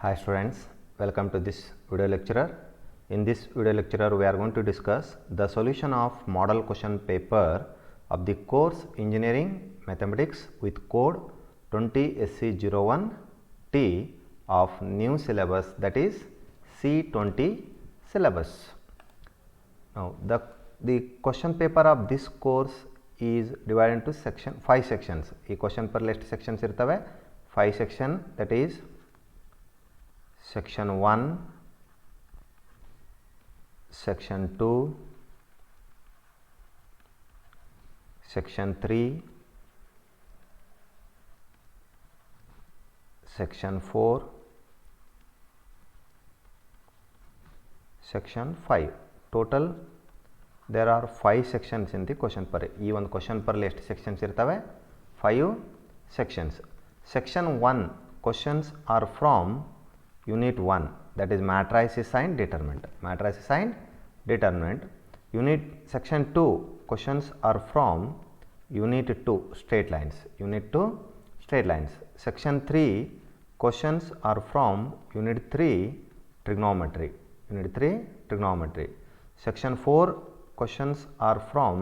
Hi students, welcome to this video lecture. In this video lecture, we are going to discuss the solution of model question paper of the course Engineering Mathematics with code 20SC01T of new syllabus, that is C20 syllabus. Now, the question paper of this course is divided into 5 sections. ಈ question per list sections ಇರ್ತವೆ 5 section, that is section 1, section 2, section 3, section 4, section 5. Total there are 5 sections in the question per. ಈ ಒಂದು question per list sections ಇರ್ತವೆ 5 sections. Section 1 questions are from Unit 1, that is matrices and determinant. Matrices and determinant. Section 2 questions are from Unit 2, straight lines. Unit 2, straight lines. Section 3 questions are from Unit 3, trigonometry. Unit 3, trigonometry. Section 4 questions are from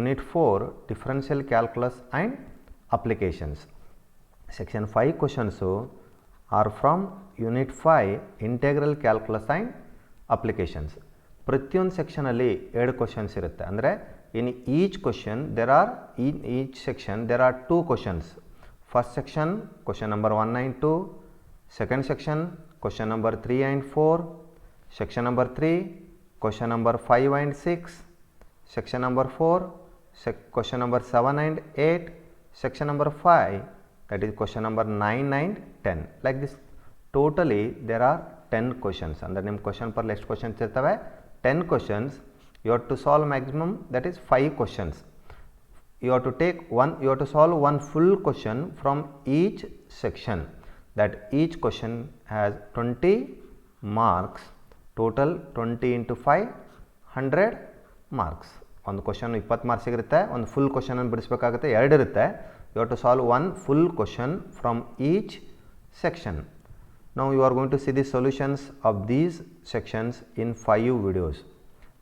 Unit 4, differential calculus and applications. Section 5 questions are from Unit 5, integral calculus and applications. ಪ್ರತಿಯೊಂದು ಸೆಕ್ಷನಲ್ಲಿ 2 questions ಇರುತ್ತೆ. ಅಂದರೆ in each question in each section there are 2 questions. First section question number 1 and 2, second section question number 3 and 4, section number 3 question number 5 and 6, section number 4 question number 7 and 8, section number 5 that is question number 9 and 10. Like this totally there are 10 questions. Under name question per list questions ಇರ್ತವೆ 10 questions. You have to solve maximum, that is 5 questions. You have to solve one full question from each section. That each question has 20 marks. Total 20 into 5 100 marks. ಒಂದು question 20 marks ಇರುತ್ತೆ. ಒಂದು full question ಅನ್ನು ಬಿಡಿಸಬೇಕಾಗುತ್ತೆ, 2 ಇರುತ್ತೆ. You have to solve one full question from each section. Now you are going to see the solutions of these sections in 5 videos.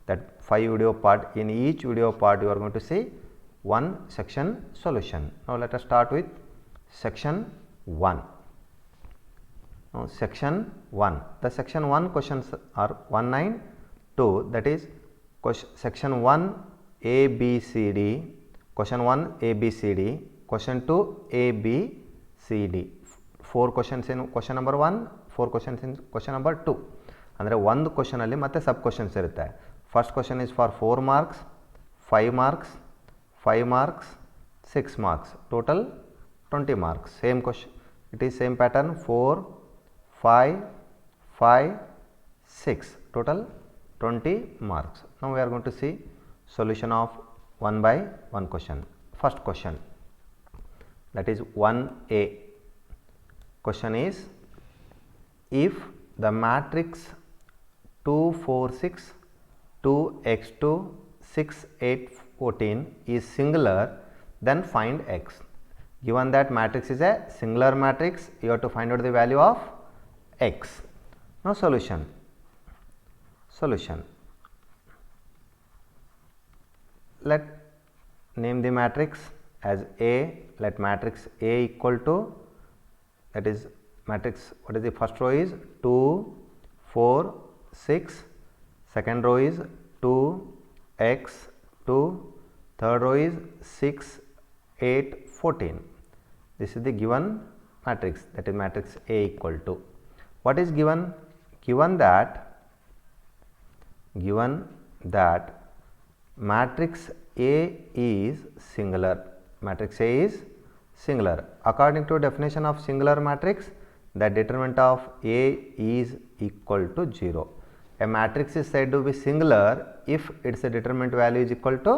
That 5 video part, in each video part you are going to see one section solution. Now let us start with section 1. Now section 1, the section 1 questions are 1 and 2, that is section 1 A B C D, question 1 A B C D, question 2 A B C D. 4 questions in question number 1, 4 questions in question number 2. ಅಂದರೆ ಒಂದು ಕ್ವಶನಲ್ಲಿ ಮತ್ತೆ ಸಬ್ questions ಇರುತ್ತೆ. First question is for 4 marks, 5 marks, 5 marks, 6 marks, total 20 marks. Same question, it is same pattern, 4, 5, 5, 6, total 20 marks. Now we are going to see solution of one by one question. First question, that is 1A. Question is, if the matrix 2, 4, 6, 2x2, 6, 8, 14 is singular, then find x. Given that matrix is a singular matrix, you have to find out the value of x. Now solution. Let name the matrix as A. Let matrix A equal to, that is matrix, what is the first row is 2, 4, 6, second row is 2, x, 2, third row is 6, 8, 14. This is the given matrix, that is matrix A equal to. What is given? Given that matrix A is singular. Matrix A is singular. According to definition of singular matrix, the determinant of A is equal to 0. A matrix is said to be singular if its determinant value is equal to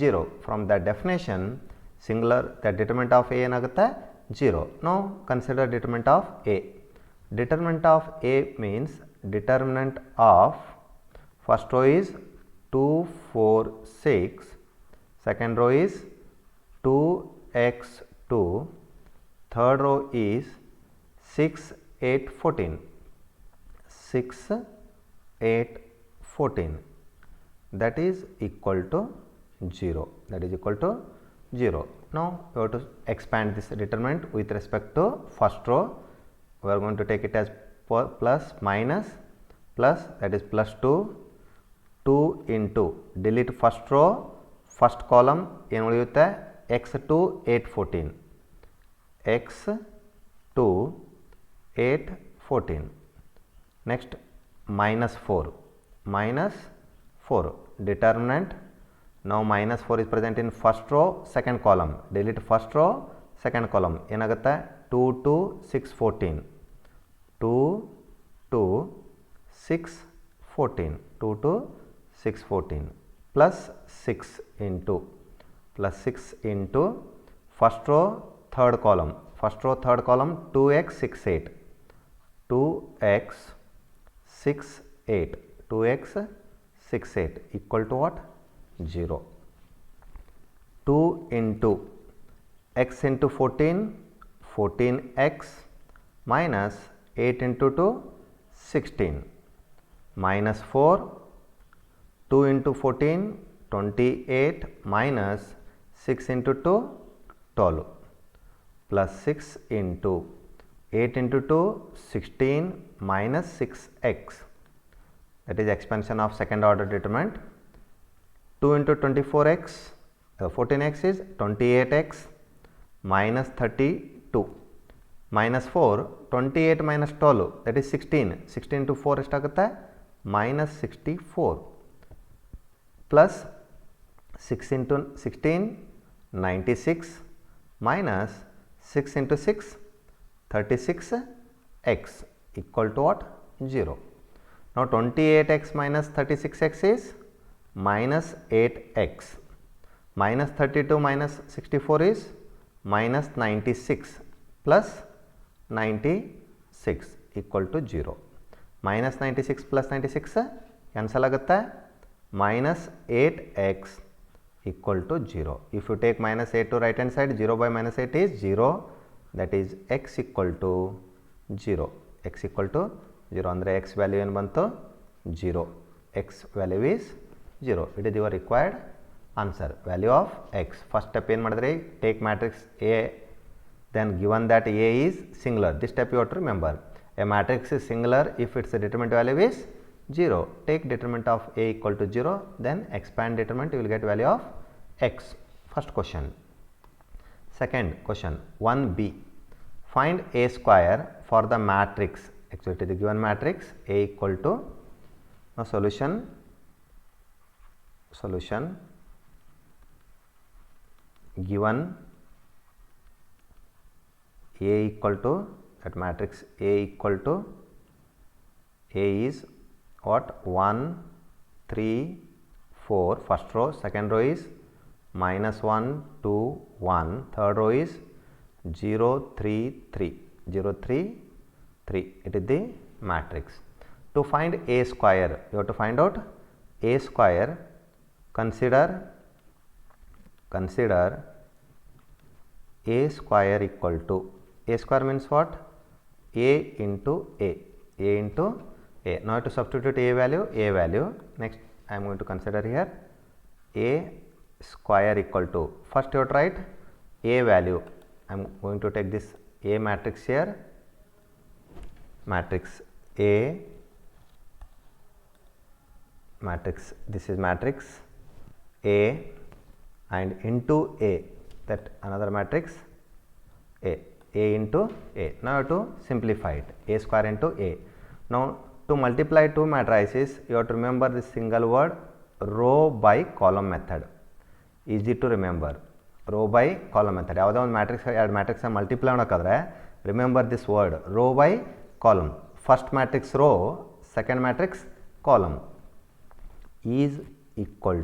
0. From that definition, singular, the determinant of A ಏನಾಗುತ್ತೆ 0. Now consider determinant of A. Determinant of A means determinant of first row is 2, 4, 6, second row is 2x2, third row is 6, 8, 14. 6, 8, 14. That is equal to 0. That is equal to 0. Now, we have to expand this determinant with respect to first row. We are going to take it as plus minus plus, that is plus 2. 2 into delete first row, first column ಏನು ಉಳಿಯುತ್ತೆ x2 8 14 x2 8 14. next minus 4 determinant. now minus 4 is present in first row, second column, delete first row, second column ಏನಾಗುತ್ತೆ 2 to 6 14 2 to 6 14 2 to 6 14 plus 6 into first row third column 2x 6 8 2x 6 8 2x 6 8 equal to what 0. 2 into x into 14 14x minus 8 into 2 16 minus 4 2 into 14 28 minus 6 into 2 12 plus 6 into 8 into 2 16 minus 6x, that is expansion of second order determinant. 2 into 24x 14x is 28x minus 32 minus 4 28 minus 12, that is 16 to 4 ಎಷ್ಟಾಗುತ್ತೆ minus 64 plus 6 into 16 96 minus 6 into 6 36x equal to what 0. now 28x minus 36x is minus 8x minus 32 minus 64 is minus 96 plus 96 equal to 0. minus 96 plus 96 cancel ಆಗುತ್ತೆ minus 8x equal to 0. if you take minus 8 to right hand side, 0 by minus 8 is 0, that is x equal to 0. x equal to 0 ಅಂದರೆ x value ಏನು ಬಂತು 0. x value is 0. it is your required answer. value of x. first step ಏನು ಮಾಡಿದ್ರಿ, take matrix A, then given that A is singular, this step you have to remember. a matrix is singular if its determinant value is 0. take determinant of A equal to 0, then expand determinant, you will get value of x. first question. second question 1b, find A square for the matrix. actually it is the given matrix A equal to, now solution given A equal to, that matrix A equal to, A is what 1 3 4, first row, second row is minus 1 2 1, third row is 0 3 3 0 3 3, it is the matrix. to find A square, you have to find out A square. consider A square equal to, A square means what, A into A into A. now I have to substitute A value. next I am going to consider here A square equal to, first you have to write A value. I am going to take this A matrix here, matrix A, matrix, this is matrix A, and into A, that another matrix A into A. now you have to simplify it, A square into A. now to multiply two matrices, you have to remember this single word row by column method. easy to remember, row by column method. ಯಾವುದೇ ಒಂದು matrix ಎರಡು matrix multiply ಮಾಡೋಕ್ಕಾದ್ರೆ remember this word row by column. First matrix row, second matrix column. Is equal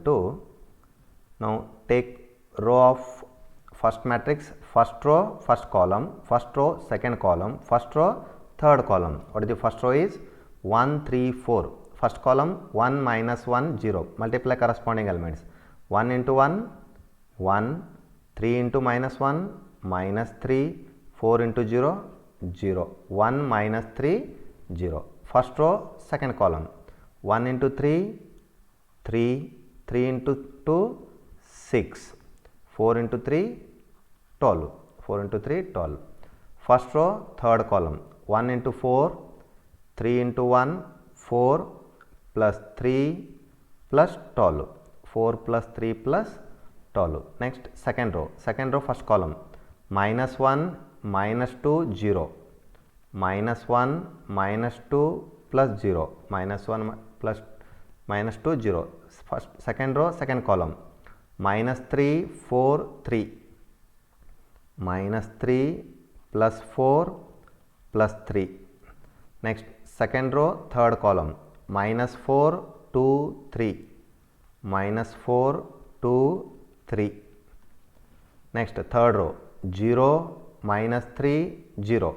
to now take row of first matrix, first row first column, first row second column, first row third column. what is the first row is 1 3 4, first column 1 minus 1 0, multiply corresponding elements. 1 into 1 1, 3 into minus 1 minus 3, 4 into 0 0, 1 minus 3 0. First row second column, 1 into 3 3, 3 into 2 6, 4 into 3 12, 4 into 3 12. First row third column, 1 into 4 3 into 1 4 plus 3 plus 12, 4 plus 3 plus 12. Next second row first column, minus 1 minus 2 0, minus 1 minus 2 plus 0, minus 1 plus minus 2 0. First second row second column, minus 3 4 3, minus 3 plus 4 plus 3. Next second row third column, minus 4 2 3, minus 4 2 3. Next third row, 0 minus 3 0,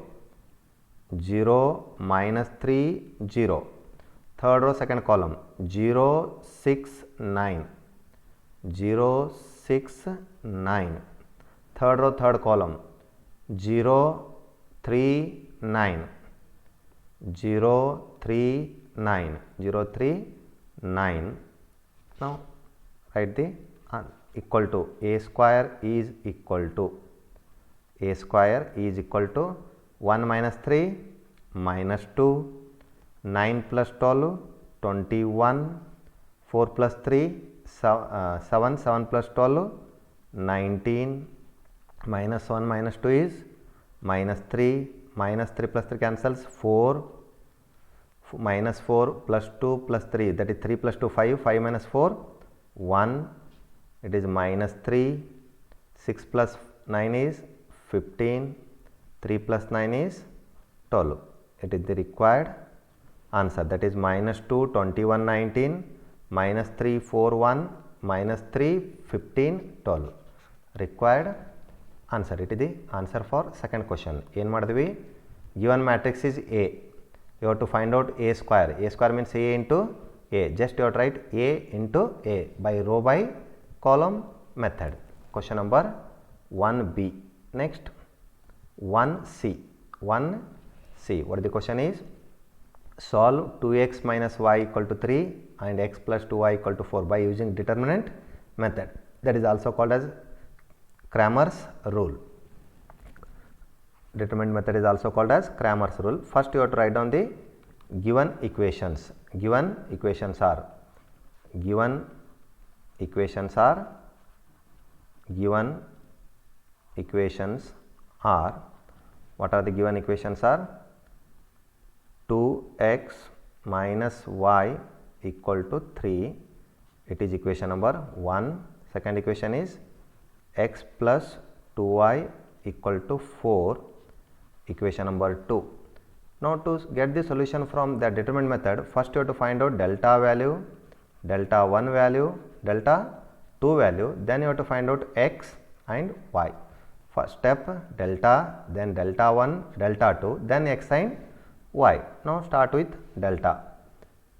0 minus 3 0. Third row second column, 0 6 9, 0 6 9. Third row third column, 0 3 9, 0 3 9, 0 3 9. Now write the equal to a square is equal to 1 minus 3 minus 2, 9 plus 12 21, 4 plus 3 7, 7 plus 12 19, minus 1 minus 2 is minus 3, minus 3 plus 3 cancels 4, minus 4 plus 2 plus 3, that is 3 plus 2 5, 5 minus 4 1, it is minus 3, 6 plus 9 is 15, 3 plus 9 is 12. It is the required answer, that is minus 2 21 19, minus 3 4 1, minus 3 15 12. Required answer. It is the answer for second question. ಏನು ಮಾಡಿದ್ವಿ, given matrix is A, you have to find out A square. A square means A into A. Just you have to write A into A by row by column method. Question number 1B. Next 1C. 1C. What the question is? Solve 2x minus y equal to 3 and x plus 2y equal to 4 by using determinant method. That is also called as Cramer's rule. Determinant method is also called as Cramer's rule. First you have to write down the given equations. Given equations are what are the given equations are? 2x minus y equal to 3, it is equation number 1. Second equation is x plus 2y equal to 4, equation number 2. Now to get the solution from the determinant method, first you have to find out delta value, delta 1 value, delta 2 value, then you have to find out x and y. First step delta, then delta 1, delta 2, then x and y. Now start with delta.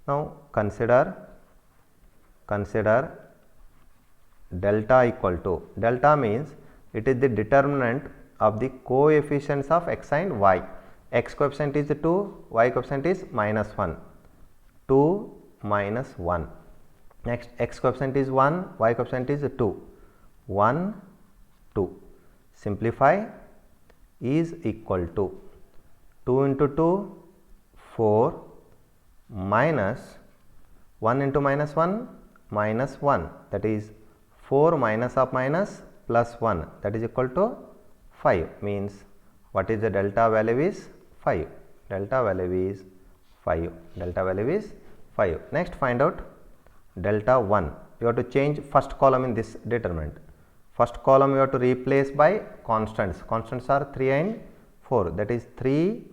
Now consider delta equal to, delta means it is the determinant of the coefficients of x and y. X coefficient is 2, y coefficient is minus 1, 2 minus 1. Next x coefficient is 1, y coefficient is 2, 1 2. Simplify, is equal to 2 into 2 4 minus 1 into minus 1 minus 1, that is 4 minus of minus plus 1, that is equal to 5. Means what is the delta value is 5. Delta value is 5. Delta value is 5. Next find out delta 1. You have to change first column in this determinant. First column you have to replace by constants. Constants are 3 and 4, that is 3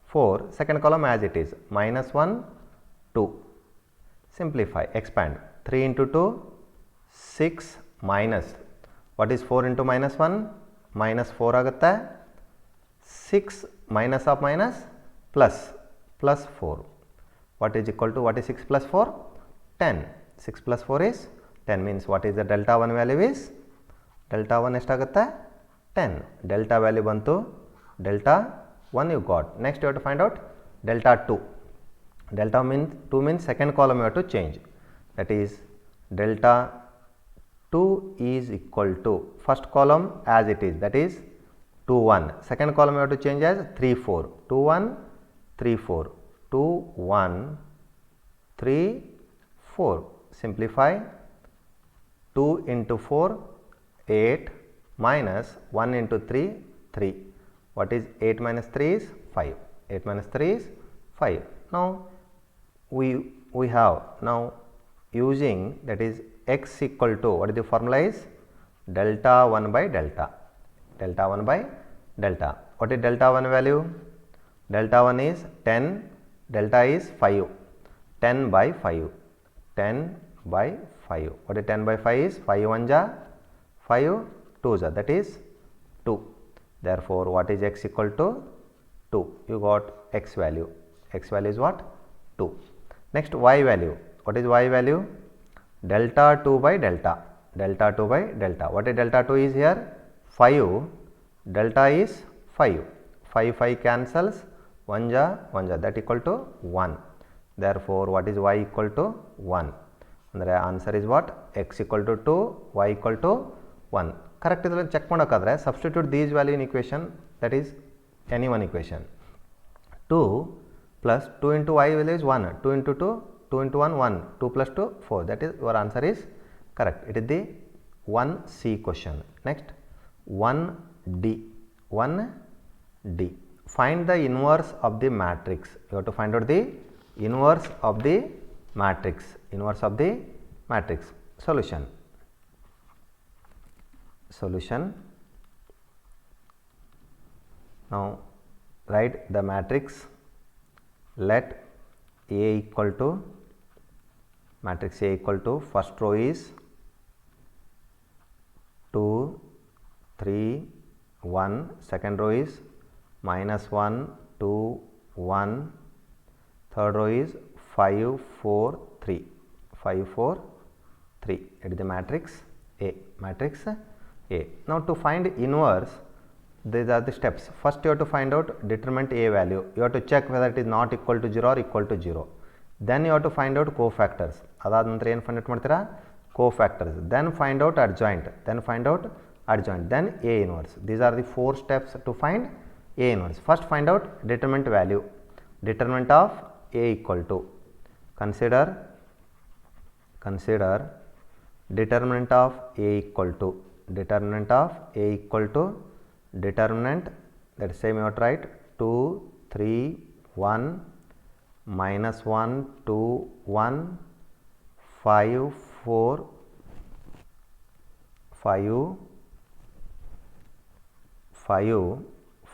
4. Second column as it is, minus 1 2. Simplify, expand, 3 into 2 6 minus, what is 4 into minus 1 minus 4 ಆಗುತ್ತೆ, 6 minus of minus plus 4, what is equal to, what is 6 plus 4? 10. 6 plus 4 is 10, means what is the delta 1 value is, delta 1 ಎಷ್ಟಾಗುತ್ತೆ 10. delta value ಬಂತು delta 1 you got. Next you have to find out delta 2. Delta means 2 means second column you have to change, that is delta 2 is equal to first column as it is, that is 2 1. Second column you have to change as 3 4. 2 1 3 4. 2 1 3 4. Simplify. 2 into 4 8 minus 1 into 3 3. What is 8 minus 3 is 5. 8 minus 3 is 5. Now we have now using, that is x equal to, what is the formula is delta 1 by delta. Delta 1 by delta. What is delta 1 value? Delta 1 is 10, delta is 5. 10 by 5. 10 by 5. What is 10 by 5 is 5 1 ja 5 2 ja, that is 2. Therefore, what is x equal to 2? You got x value. X value is what? 2. Next y value. What is y value? Delta 2 by delta. Delta 2 by delta. What is delta 2 is here? 5. Delta is 5. 5 5 cancels. 1 ja 1 ja, that equal to 1. Therefore, what is y equal to 1? And the answer is what? X equal to 2, y equal to 1. Correct idella check madakadre substitute these value in equation, that is any one equation. 2 plus 2 into y value is 1, 2 into 2, 2 into 1 1, 2 plus 2 4, that is your answer is correct. It is the 1C question. Next 1D. 1D. Find the inverse of the matrix. You have to find out the inverse of the matrix. Inverse of the matrix. Solution. Solution. Now write the matrix. Let A equal to, matrix A equal to, first row is 2 3 1, second row is minus 1 2 1, third row is 5 4 3, 5 4 3. It is the matrix A. Matrix A. Now to find inverse, these are the steps. First you have to find out determinant A value. You have to check whether it is not equal to 0 or equal to 0. Then you have to find out cofactors. Adad nanತರ ಏನು find out ಮಾಡ್ತೀರಾ? Cofactors. Then find out adjoint. Then find out adjoint. Then A inverse. These are the 4 steps to find A inverse. First find out determinant value. Determinant of A equal to. Consider determinant of A equal to. Determinant of A equal to determinant, that is same you have to write 2 3 1 minus 1 2 1 5 4 5 5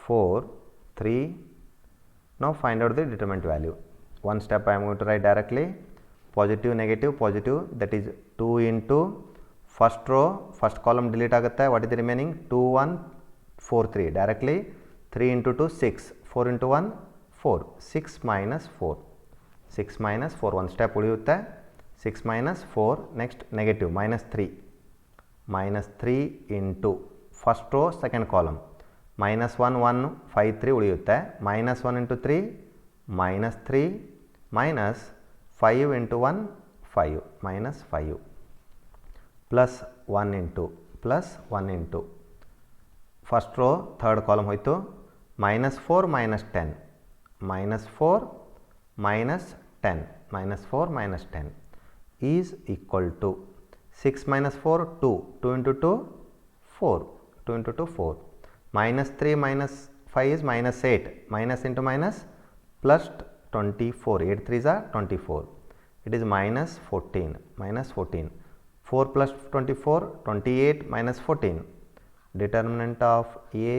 4 3. Now find out the determinant value. One step I am going to write directly, positive negative positive, that is 2 into first row, first column delete ಆಗುತ್ತೆ. What is the remaining? 2 1 4 3. Directly 3 into 2 6, 4 into 1 4, 6 minus 4, 6 minus 4, one step ಉಳಿಯುತ್ತೆ. 6 minus 4. Next negative minus 3, minus 3 into first row second column, minus 1 1 5 3 ಉಳಿಯುತ್ತೆ. minus 1 into 3 minus 3 minus 5 into 1 5 minus 5 plus 1 into first row third column ಹೋಯಿತು. minus 4 minus 10, minus 4 minus 10, minus 4 minus 10 is equal to 6 minus 4 2, 2 into 2 4, 2 into 2 4, minus 3 minus 5 is minus 8, minus into minus plus 24, 8 3s are 24, it is minus 14, minus 14, 4 plus 24 28 minus 14. Determinant of A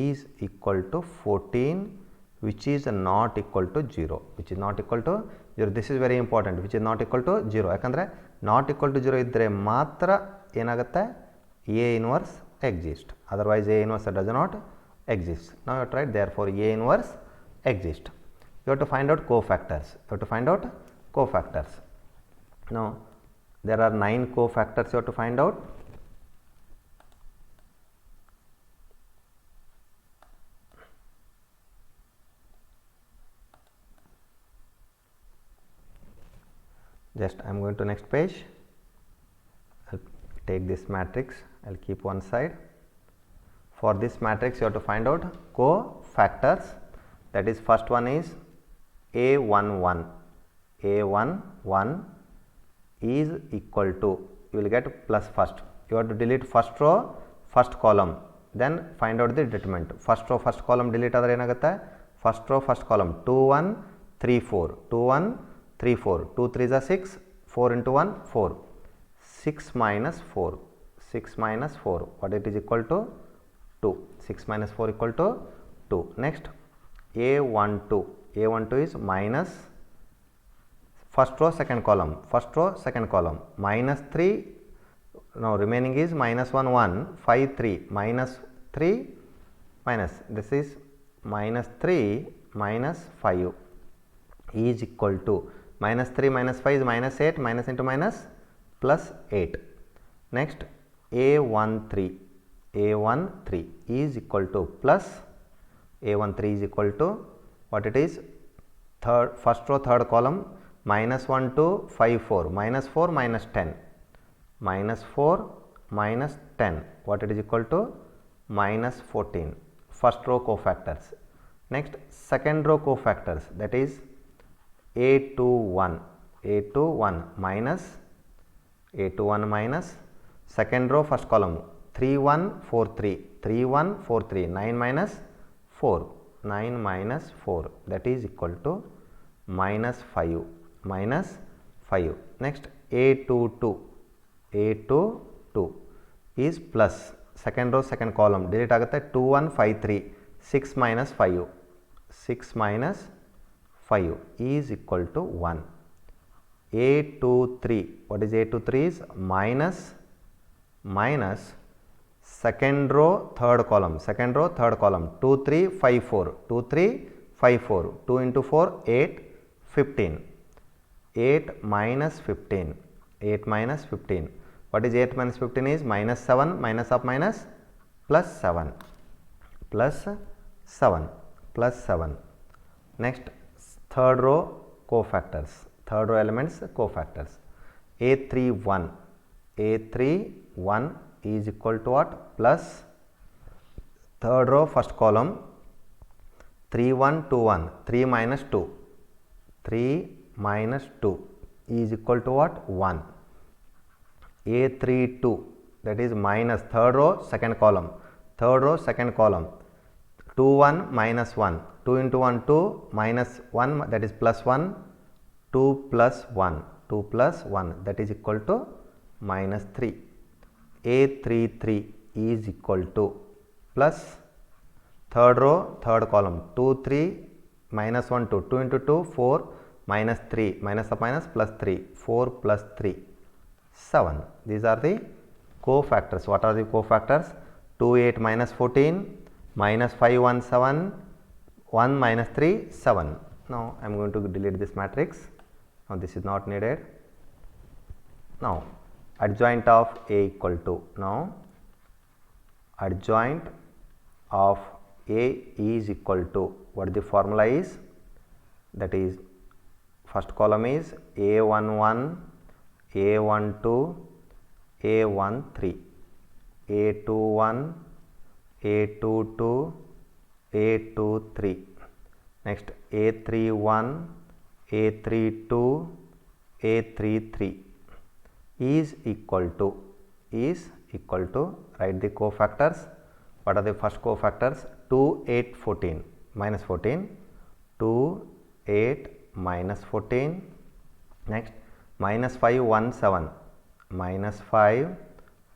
is equal to 14, which is not equal to 0, which is not equal to 0. This is very important, which is not equal to 0. ಯಾಕಂದರೆ not equal to 0 ಇದ್ದರೆ ಮಾತ್ರ ಏನಾಗುತ್ತೆ, A inverse exist, otherwise A inverse does not exist. Now you have to write, therefore A inverse exist. You have to find out cofactors. You have to find out cofactors. Now there are 9 cofactors you have to find out. Just I am going to next page. I'll take this matrix, I'll keep one side. For this matrix you have to find out cofactors, that is first one is A11. A11 is equal to, you will get plus first. You have to delete first row, first column, then find out the determinant. First row, first column delete ಆದರೆ ಏನಾಗುತ್ತೆ, first row, first column 2 1 3 4, 2 1 3 4, 2 3 is 6, 4 into 1 4, 6 minus 4, 6 minus 4, what it is equal to 2, 6 minus 4 equal to 2. Next A12, A12 is minus first row second column, first row second column, minus 3, now remaining is minus 1 1, 5 3, minus 3 minus, this is minus 3 minus 5 is equal to, minus 3 minus 5 is minus 8, minus into minus plus 8. Next A13, A13 is equal to plus, A13 is equal to what it is, third, first row third column, minus 1 2 5 4, minus 4 minus 10, minus 4 minus 10, what it is equal to minus 14, first row cofactors. Next second row cofactors, that is A21, A21 minus, A21 minus second row first column 3 1 4 3, 3 1 4 3, 9 minus 4, 9 minus 4, that is equal to minus 5, minus 5. Next A22, A22 is plus, second row second column delete ಆಗುತ್ತೆ 2 1 5 3, 6 minus 5, 6 minus 5 is equal to 1. A23, what is A23 is minus, minus second row third column, second row third column 2 3 5 4, 2 3 5 4, 2 into 4 8 15, 8 minus 15, 8 minus 15, what is 8 minus 15 is minus 7, minus of minus plus 7, plus 7, plus 7. Next third row cofactors, third row elements cofactors, A31, A31 is equal to what, plus third row first column 3 1 2 1, 3 minus 2, 3 minus 2 is equal to what, 1. A32, that is minus third row second column, third row second column 2 1 minus 1, 2 into 1 2, minus 1, that is plus 1, 2 plus 1, 2 plus 1, that is equal to minus 3. A33 is equal to plus third row third column 2 3 minus 1 2, 2 into 2 4, minus 3, minus of minus plus 3, 4 plus 3 7. These are the cofactors. What are the cofactors? 2 8 minus 14, minus 5 1 7, 1 minus 3 7. Now I am going to delete this matrix. Now this is not needed. Now adjoint of A equal to, now adjoint of A is equal to, what the formula is, that is first column is A11, A12, A13, A21, A22, A23, next A31, A32, A33 is equal to, write the cofactors. What are the first cofactors? 2 8 14 minus 14, 2 8 minus 14, next minus 5 1 7, minus 5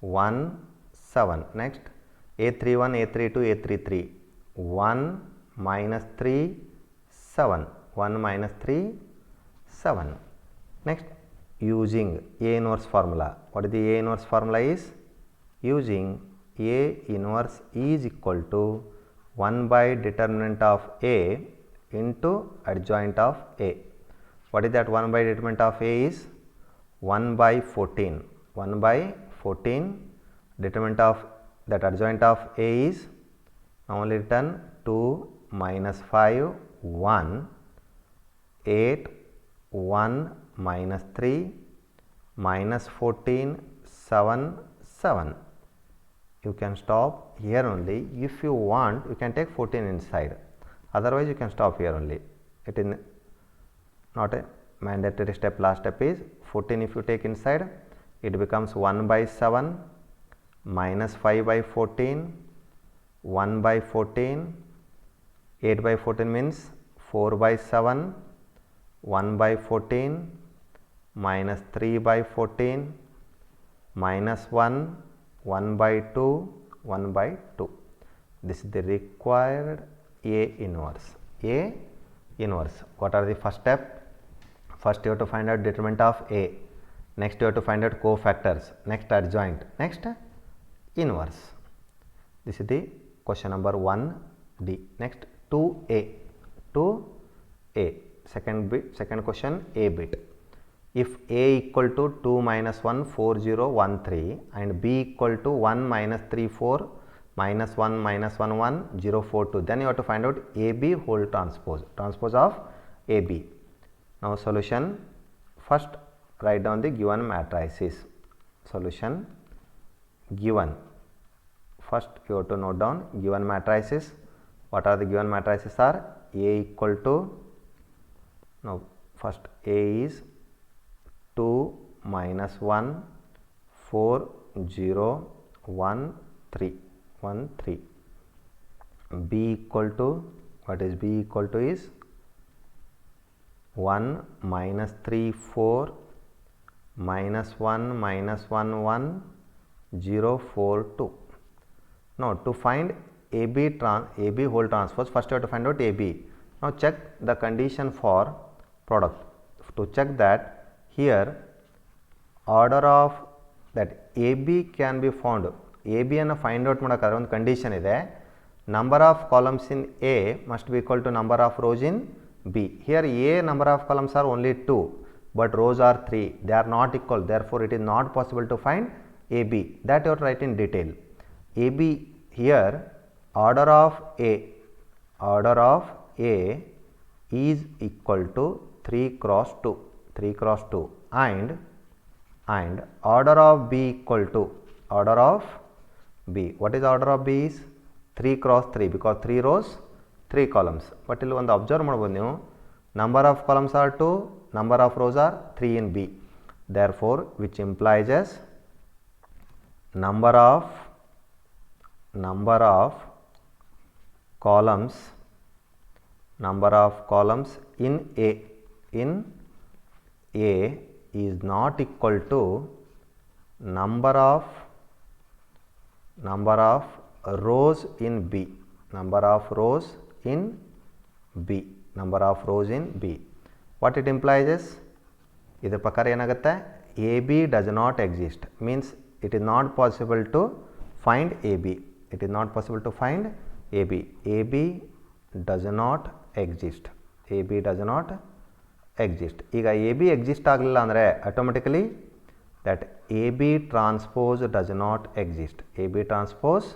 1 7, next A31, A32, A33, 1 minus 3 7, 1 minus 3 7. Next using A inverse formula. What is the A inverse formula is? Using A inverse is equal to 1 by determinant of A into adjoint of A. What is that 1 by determinant of A is? 1 by 14. 1 by 14. Determinant of that adjoint of A is, now only written 2 minus 5 1, 8 1 minus 3, minus 14, 7, 7. You can stop here only. If you want, you can take 14 inside. Otherwise, you can stop here only. It is not a mandatory step. Last step is 14. If you take inside, it becomes 1 by 7, minus 5 by 14, 1 by 14, 8 by 14 means 4 by 7, 1 by 14, minus 3 by 14, minus 1, 1 by 2, 1 by 2. This is the required A inverse. A inverse. What are the first step? First you have to find out determinant of A. Next you have to find out cofactors. Next adjoint. Next inverse. This is the question number 1D. Next 2A. 2A. Second question A bit. If A equal to 2 minus 1 4 0 1 3 and B equal to 1 minus 3 4 minus 1 minus 1 1 0 4 2, then you have to find out AB whole transpose of AB. Now solution, first write down the given matrices. Solution given. First you have to note down given matrices. What are the given matrices are? A equal to, now first A is 2 minus 1 4 0 1 3 1 3. B equal to, what is B equal to is 1 minus 3 4 minus 1 minus 1 1 0 4 2. Now to find AB whole transpose, first you have to find out AB. Now check the condition for product. To check that, here order of that AB can be found. AB ಅನ್ನು find out ಮಾಡಬೇಕಾದ್ರೆ ಒಂದು condition ಇದೆ. Number of columns in A must be equal to number of rows in B. Here A number of columns are only 2, but rows are 3. They are not equal. Therefore, it is not possible to find AB. That you have to write in detail. AB here order of A is equal to 3 cross 2. 3 cross 2 and order of B equal to order of B. What is order of B is 3 cross 3 because 3 rows 3 columns. But ಇಲ್ಲಿ ಒಂದು observe ಮಾಡಬಹುದು ನೀವು, number of columns are 2, number of rows are 3 in B. Therefore, which implies as number of columns in A is not equal to number of rows in B. Number of rows in B. What it implies is, ಇದರ ಪ್ರಕಾರ ಏನಾಗುತ್ತೆ, AB does not exist, means it is not possible to find AB. It is not possible to find AB. AB does not exist. AB does not exist. ಈಗ AB exist ಆಗಲಿಲ್ಲ ಅಂದರೆ automatically that AB transpose does not exist. AB transpose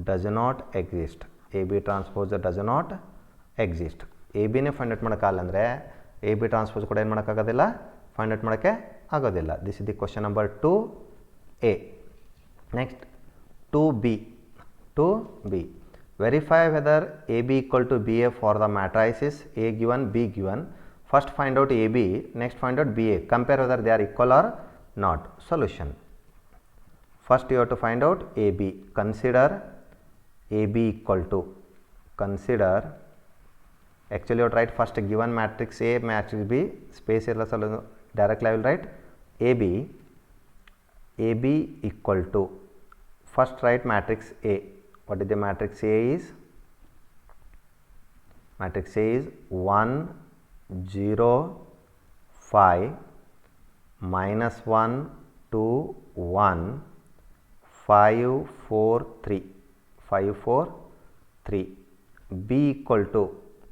does not exist. AB transpose does not exist. AB ನೇ find out ಮಾಡೋಕ್ಕಾಗಲ್ಲ ಅಂದರೆ AB transpose ಕೂಡ ಏನು ಮಾಡೋಕ್ಕಾಗೋದಿಲ್ಲ, find out ಮಾಡೋಕ್ಕೆ ಆಗೋದಿಲ್ಲ. This is the question number 2A. Next 2B. Verify whether AB equal to BA for the matrices A given, B given. First find out AB, next find out BA. Compare whether they are equal or not. Solution. First you have to find out AB. Consider AB equal to. Actually you have to write first given matrix A, matrix B, space irrelevant, directly I will write AB equal to. First write matrix A. What is the matrix A is? Matrix A is 1 0 5 minus 1 2 1 5 4 3 5 4 3. B equal to,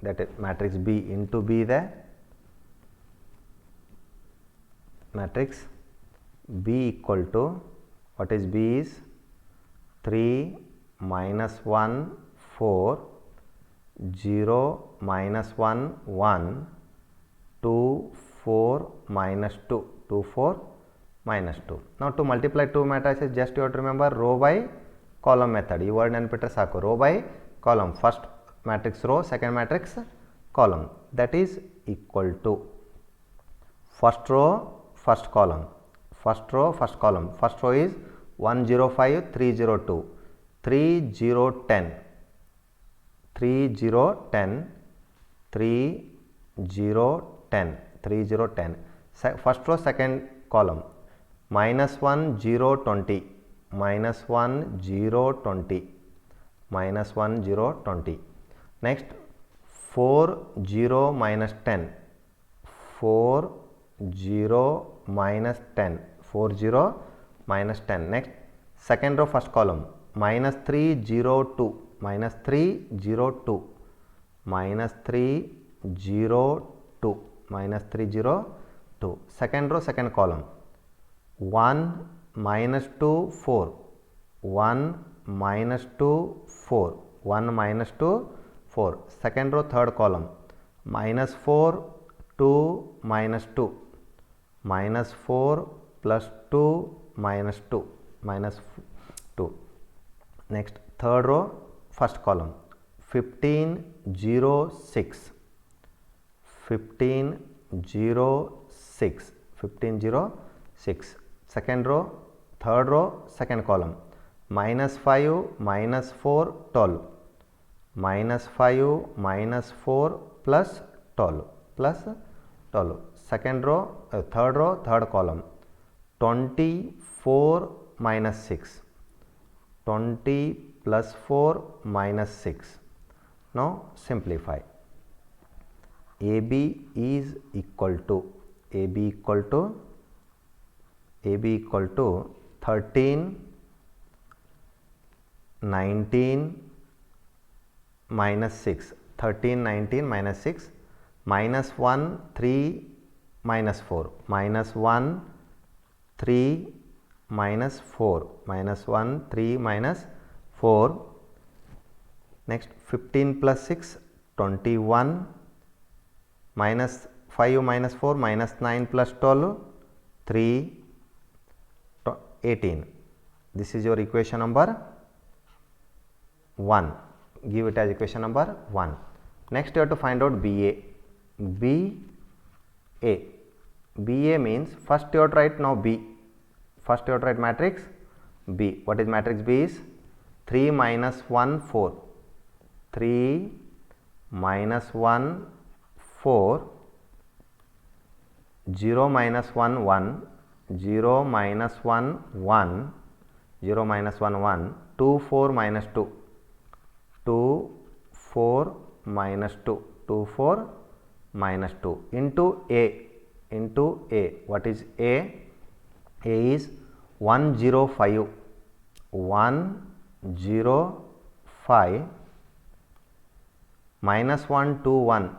that is matrix B into B ಇದೆ. Matrix B equal to, what is B is 3 minus 1 4 0 minus 1 1 2 4 minus 2, 2 4 minus 2. Now to multiply two matrices, just you have to remember row by column method. ಈ word ನೆನಪಿಟ್ಟರೆ ಸಾಕು. Row by column, first matrix row, second matrix column. That is equal to first row first column, first row first column. First row is 1 0 5 3 0 2 3 0 10 3 0 10 3 0 10 3 0 10. First row second column, minus 1 0 20 minus 1 0 20 minus 1 0 20. Next 4 0 minus 10 4 0 minus 10 4 0 minus 10. Next second row first column, minus 3 0 2 minus 3 0 2 minus 3 0 2 minus 3 0 2. Second row second column, 1 minus 2 4 1 minus 2 4 1 minus 2 4. Second row third column, minus 4 2 minus 2 minus 4 plus 2 minus 2 minus 2. Next third row first column, 15 0 6 15 0 6 15 0 6. Second row third row second column, minus 5 minus 4 12 minus 5 minus 4 plus 12 plus 12. Second row third row third column, 24 minus 6 20 plus 4 minus 6. Now simplify. AB is equal to AB equal to 13 19 minus 6 13 19 minus 6 minus 1 3 minus 4 minus 1 3 minus 4 minus 1 3 minus 4. Next 15 plus 6 21 minus 5 minus 4 minus 9 plus 12 3 18. This is your equation number 1. Give it as equation number 1. Next you have to find out BA. BA means first you have to write now B. First you have to write matrix B. What is matrix B is 3 minus 1 4 3 minus 1 4 0 minus 1 1 0 minus 1 1 0 minus 1 1 2 4 minus 2 2 4 minus 2 2 4 minus 2 into A. What is A? A is 1 0 5 1 0 5 minus 1 2 1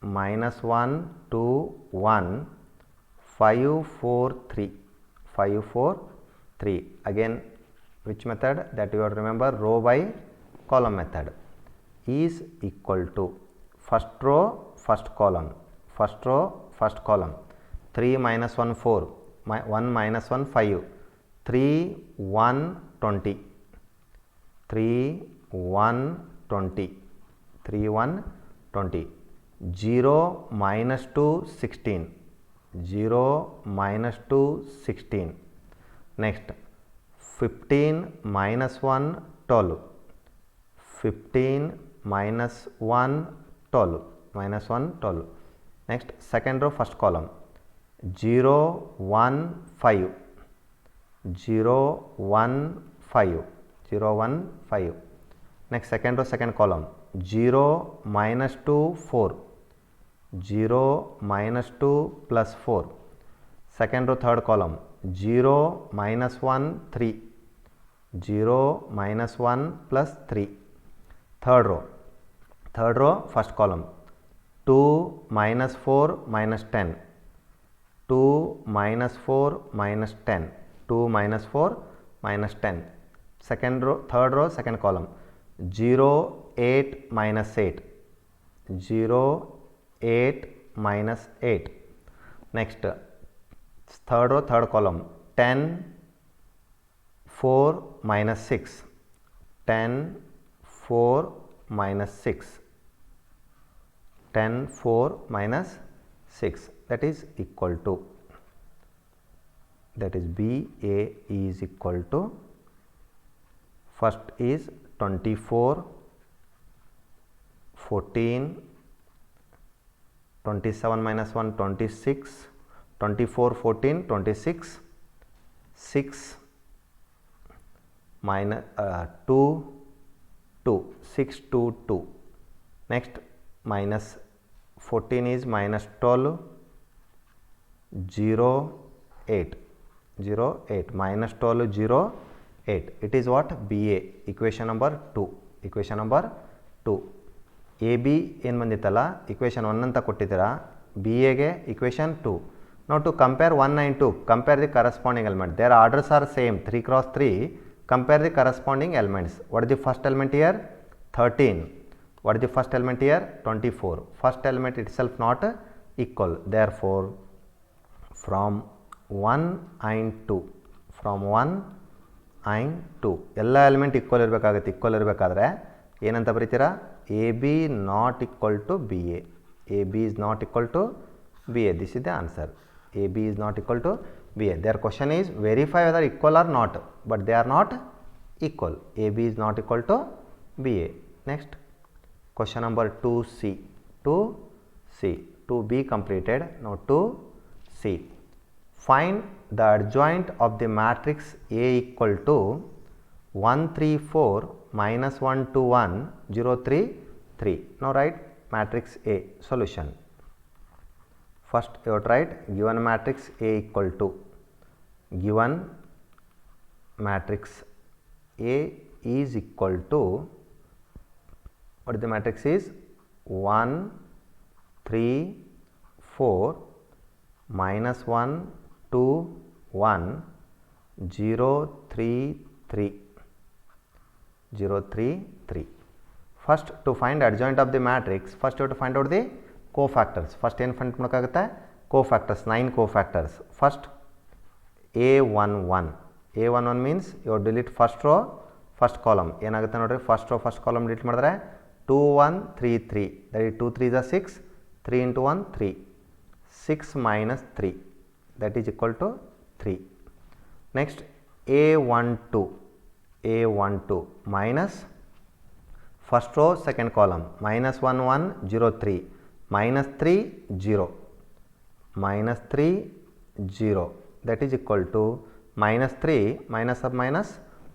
minus 1 2 1 5 4 3 5 4 3. Again which method? That you have to remember, row by column method. Is equal to first row first column, first row first column, 3 minus 1 4 1 minus 1 5 3 1 20 3 1 20 3 1 20. 0 minus 2 16 0 minus 2 16. Next 15 minus 1 12 15 minus 1 12 minus 1 12. Next second row first column, 0 1 5 0 1 5 0 1 5. Next second row second column, 0 minus 2 4 0 minus 2 plus 4. Second row third column, 0 minus 1 3 0 minus 1 plus 3. Third row first column, 2 minus 4 minus 10 2 minus 4 minus 10 2 minus 4 minus 10. Second row third row second column, 0 8 minus 8 0 8 minus 8. Next, third row, third column, 10, 4 minus 6, 10, 4 minus 6, 10, 4 minus 6, that is equal to, that is BA is equal to, first is 24, 14, 27 minus 1, 26, 24, 14, 26, 6 minus 2, 2, 6, 2, 2. Next, minus 14 is minus 12, 0, 8, 0, 8, minus 12, 0, 8. It is what? BA, equation number 2, equation number 2. A B ಏನು ಬಂದಿತ್ತಲ್ಲ equation 1 ಅಂತ ಕೊಟ್ಟಿದ್ದೀರಾ, B ಎಗೆ equation 2. Now to compare 1 and 2, compare the corresponding element. Their orders are same 3 cross 3. Compare the corresponding elements. What is the first element here? 13. What is the first element here? 24. First element itself not equal. Therefore from 1 and 2, from 1 and 2 ಎಲ್ಲ element equal ಇರಬೇಕಾಗುತ್ತೆ. Equal ಇರಬೇಕಾದ್ರೆ ಏನಂತ ಬರೀತೀರಾ? A B not equal to B A. A B is not equal to B A. This is the answer. A B is not equal to B A. Their question is verify whether equal or not, but they are not equal. A B is not equal to B A. Next, question number 2C. 2C. 2B completed. Now 2C. Find the adjoint of the matrix A equal to 1, 3, 4 minus 1, 2, 1, 0, 3, 3. Now write matrix A. Solution. First you have to write given matrix A equal to, given matrix A is equal to, what the matrix is? 1, 3, 4 minus 1, 2, 1, 0, 3, 3. 0, 3, 3. First, to find adjoint of the matrix, first you have to find out the cofactors. First ಏನು find ಮಾಡೋಕ್ಕಾಗುತ್ತೆ? cofactors, 9 cofactors. First, A11. A11 means you delete first row, first column. ಏನಾಗುತ್ತೆ ನೋಡ್ರಿ, first row, first column delete ಮಾಡಿದ್ರೆ 2, 1, 3, 3. That is 2, 3 is 6. 3 into 1, 3. 6 minus 3. That is equal to 3. Next, A12. A12 minus first row second column, minus 1, 1, 0, 3, minus 3, 0, minus 3, 0, that is equal to minus 3, minus of minus,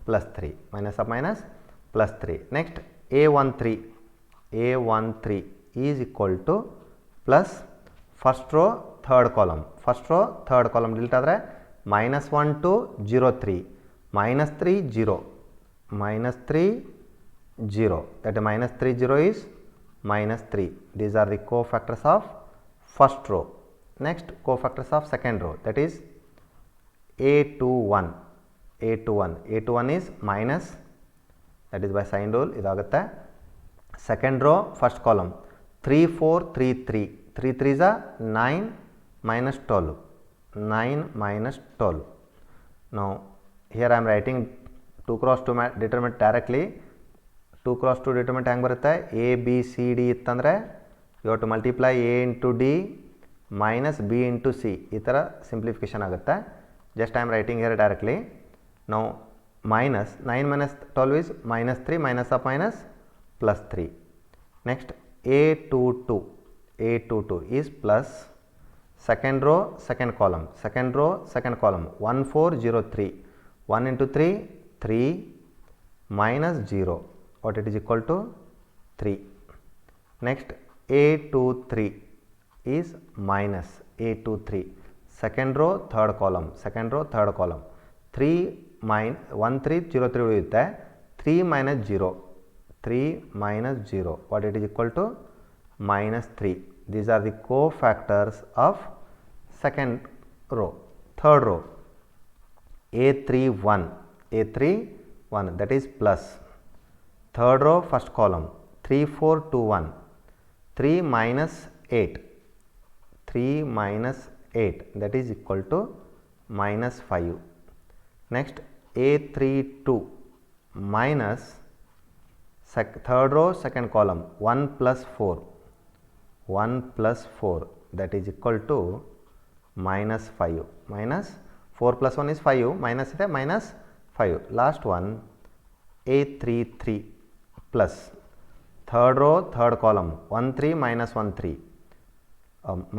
plus 3, minus of minus, plus 3. Next, A13. A13 is equal to plus first row third column, first row third column delete ಆದರೆ minus 1, 2, 0, 3, minus 3, 0, minus 3, 0, that minus 3, 0 is minus 3. These are the cofactors of first row. Next, cofactors of second row, that is A21. A21. A21 is minus, that is by sign rule ಇದಾಗುತ್ತೆ. Second row first column 3, 4, 3, 3. 3, 3 is 9 minus 12. 9 minus 12. Now, here I am writing 2 cross 2 determinant directly. 2 cross 2 determinant ಹೆಂಗೆ ಬರುತ್ತೆ? A, B, C, D ಇತ್ತಂದರೆ you have to multiply A into D minus B into C. ಈ ಥರ simplification ಆಗುತ್ತೆ. Just I am writing here directly. Now, minus 9 minus 12 is minus 3, minus of minus, plus 3. Next, A22. A22 is plus second row second column, second row second column 1, 4, 0, 3. 1 into 3, 3 minus 0, what it is equal to 3. Next, A23 is minus A23, second row third column, second row third column 3 minus 1, 3, 0, 3 ಉಳಿಯುತ್ತೆ. 3 minus 0, 3 minus 0, what it is equal to minus 3. These are the cofactors of second row. Third row, A31, A31, that is plus. Third row first column 3, 4, 2, 1, 3 minus 8, 3 minus 8, that is equal to minus 5. Next A32 minus third row second column 1 plus 4, 1 plus 4, that is equal to minus 5. Minus 4 plus 1 is 5, minus is minus 5. Last one A33 plus third row third column 1 3 minus 1 3,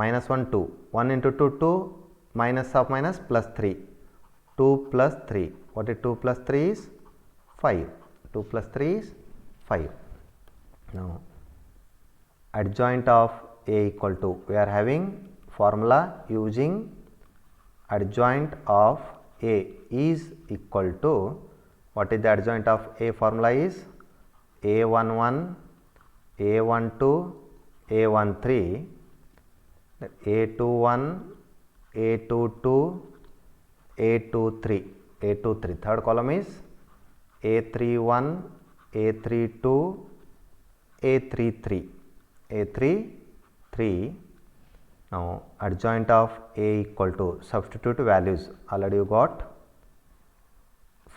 minus 1 2, 1 into 2 2, minus of minus plus 3, 2 plus 3. What is 2 plus 3 is 5. 2 plus 3 is 5. Now adjoint of A equal to, we are having formula using adjoint of A is equal to, what is the adjoint of A formula is A11, A12, A13, A21, A22, A23, A23. Third column is A31, A32, A33, A33. Now adjoint of A equal to, substitute values, already you got.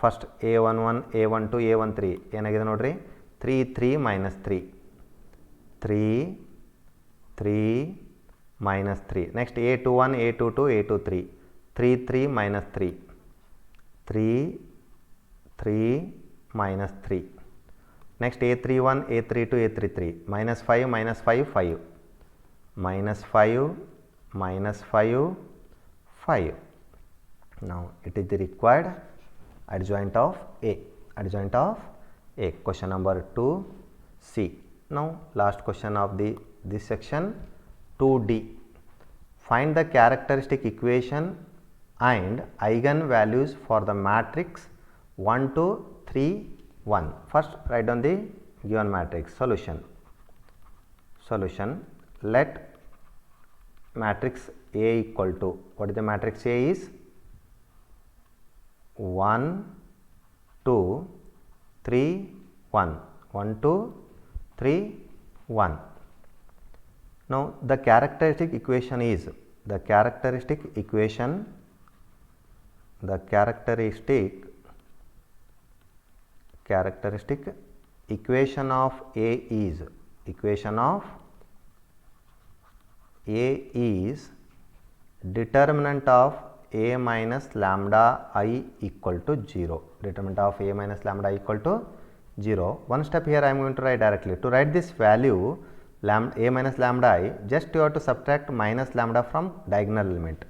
First A11, A12, A13 ಏನಾಗಿದೆ ನೋಡ್ರಿ 3 3 minus 3, 3 3 minus 3. Next A21, A22, A23 3 3 minus 3, 3 3 minus 3. Next A31, A32, A33 minus 5 minus 5 5, minus 5 minus 5 5. Now it is the required adjoint of A. Adjoint of A. Question number 2C. Now last question of this section 2D. Find the characteristic equation and eigenvalues for the matrix 1 2 3 1. First write down the given matrix. Solution. Let matrix A equal to, what is the matrix A is 1 2 3 1, 1 2 3 1. Now the characteristic equation is, the characteristic equation of A is, equation of A is determinant of A minus lambda I equal to 0. Determinant of A minus lambda I equal to 0. One step here I am going to write directly. To write this value A minus lambda I, just you have to subtract minus lambda from diagonal element.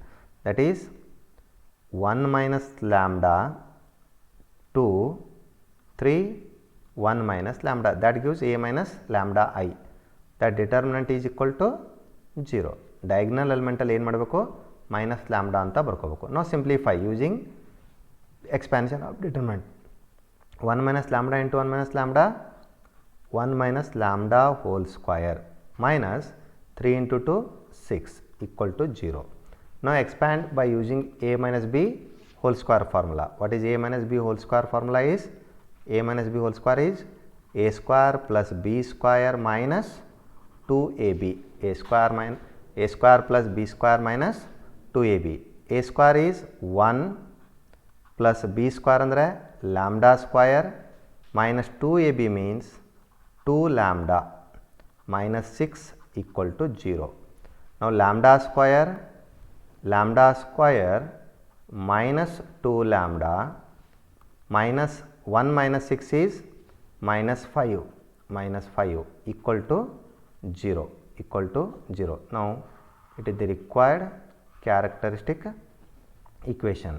That is 1 minus lambda 2 3 1 minus lambda, that gives A minus lambda I. That determinant is equal to 0. Diagonal element ಅಲ್ಲಿ ಏನು ಮಾಡಬೇಕು minus lambda ಅಂತ ಬರ್ಕೋಬೇಕು. Now simplify using expansion of determinant. 1 minus lambda into 1 minus lambda, 1 minus lambda whole square minus 3 into 2 6 equal to 0. Now expand by using A minus B whole square formula. What is A minus B whole square formula is? A minus B whole square is A square plus B square minus 2AB. A square plus B square minus 2AB. A square is 1 plus B square andre lambda square minus 2AB means 2 lambda minus 6 equal to 0. Now lambda square minus 2 lambda minus 1 minus 6 is minus 5 equal to 0. Now it is the required characteristic equation.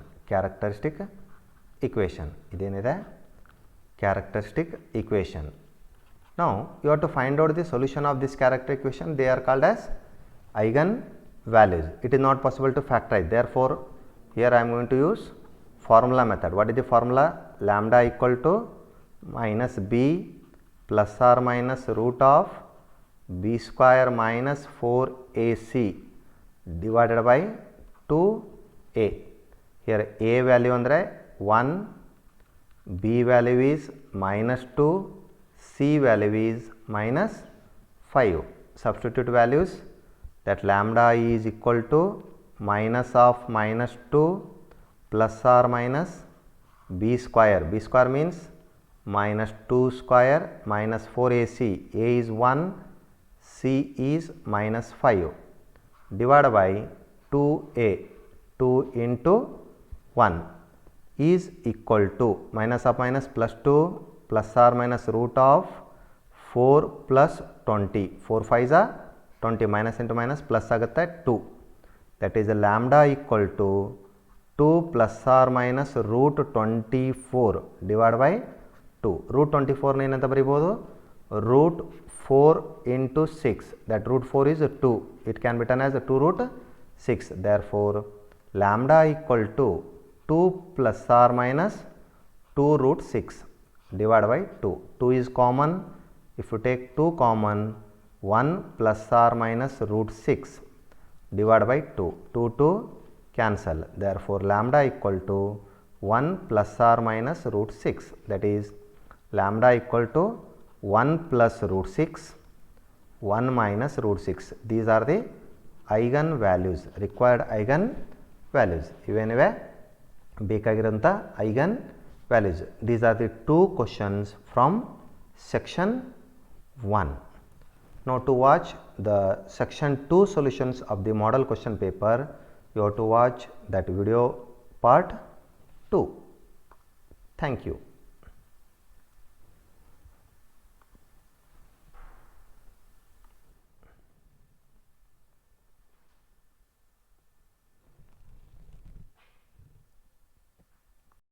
Idenide characteristic equation. Now you have to find out the solution of this characteristic equation. They are called as eigenvalues. It is not possible to factorize. Therefore here I am going to use formula method. What is the formula? Lambda equal to minus b plus or minus root of b square minus 4ac divided by 2a. Here a value andre 1, b value is minus 2, c value is minus 5. Substitute values, that lambda is equal to minus of minus 2 plus or minus b square. B square means minus 2 square minus 4ac. A is 1, c is minus 5 divided by 2a. 2 into 1 is equal to minus of minus plus 2 plus or minus root of 4 plus 20. 4 5 are 20, minus into minus plus ಆಗುತ್ತೆ 2. That is lambda equal to 2 plus or minus root 24 divided by 2. Root 24 ಏನಂತ ಬರೀಬೋದು root 4 into 6. That root 4 is 2. It can be written as 2 root 6. Therefore, lambda equal to 2 plus or minus 2 root 6 divided by 2. 2 is common. If you take 2 common, 1 plus or minus root 6 divided by 2. 2 to cancel. Therefore, lambda equal to 1 plus or minus root 6. That is lambda equal to 1 plus root 6, 1 minus root 6. These are the eigen values, required eigen values. Ive ಬೇಕಾಗಿರುವಂಥ eigen values. These are the two questions from section 1. Now, to watch the section 2 solutions of the model question paper, you have to watch that video part 2. Thank you.